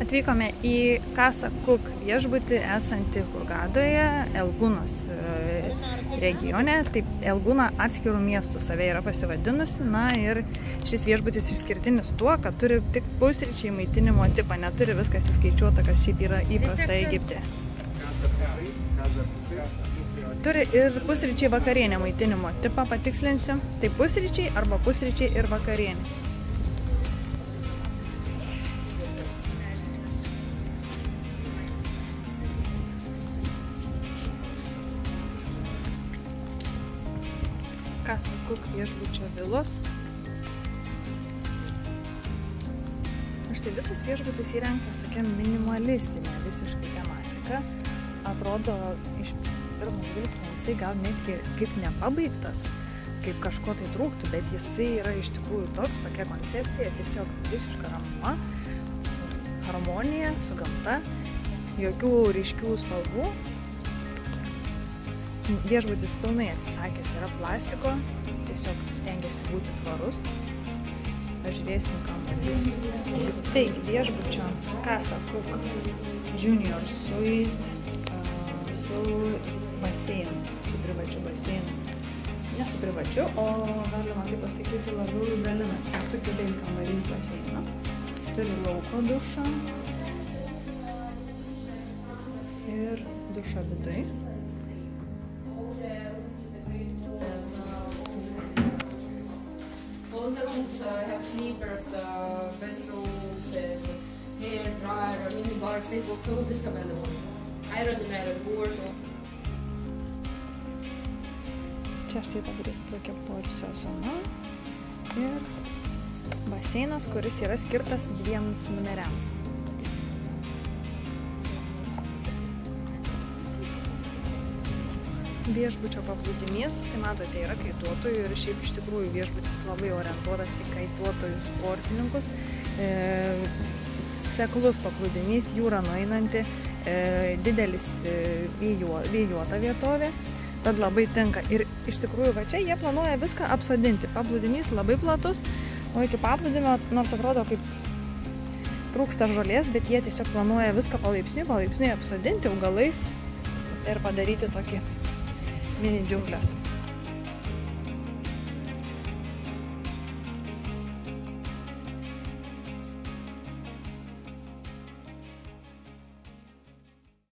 Atvykome į Casa Cook viešbutį esantį Hurgadoje, Elgunos regione. Taip, Elguna atskirų miestų save yra pasivadinusi. Na ir šis viešbutis išskirtinis tuo, kad turi tik pusryčiai maitinimo tipą, neturi viskas įskaičiuota, kas šiaip yra įprasta Egipte. Turi ir pusryčiai vakarienė maitinimo tipą, patikslinsiu. Tai pusryčiai arba pusryčiai ir vakarienė. Casa Cook viešbučio vilos. Štai visas viešbutis įrengtas tokia minimalistinė visiškai tematika. Atrodo, iš pirmo žvilgsnio jisai gal netgi kaip nepabaigtas, kaip kažko tai trūktų, bet jisai yra iš tikrųjų tokia koncepcija, tiesiog visiška ramuma, harmonija su gamta, jokių ryškių spalvų. Viešbutis pilnai atsisakęs yra plastiko, tiesiog stengiasi būti tvarus. Pažiūrėsim kambarį. Taigi, viešbučio Casa Cook Junior Suite su baseinu, su privačiu baseinu. Ne su privačiu, o galima taip pasakyti labiau dalinasi su kitais kambarys baseinu. Turi lauko dušą ir dušą viduj. Have sleepers, bedrooms, hair dryer, mini bar, safe box, all of this available. Iron board. Čia štai padaryti tokia poilsio zona ir baseinas, kuris yra skirtas 2 numeriams. Viešbučio paplūdimys, tai matote, yra kaituotojų ir šiaip iš tikrųjų viešbutis labai orientuotas į kaituotojų sportininkus. Seklus paplūdimys, jūra nueinanti, didelis vėjuota vietovė, tad labai tinka. Ir iš tikrųjų, va čia jie planuoja viską apsodinti. Paplūdimys labai platus, o iki paplūdimio, nors atrodo kaip trūksta žolės, bet jie tiesiog planuoja viską palaipsniui apsodinti augalais ir padaryti tokį mini džiunglės.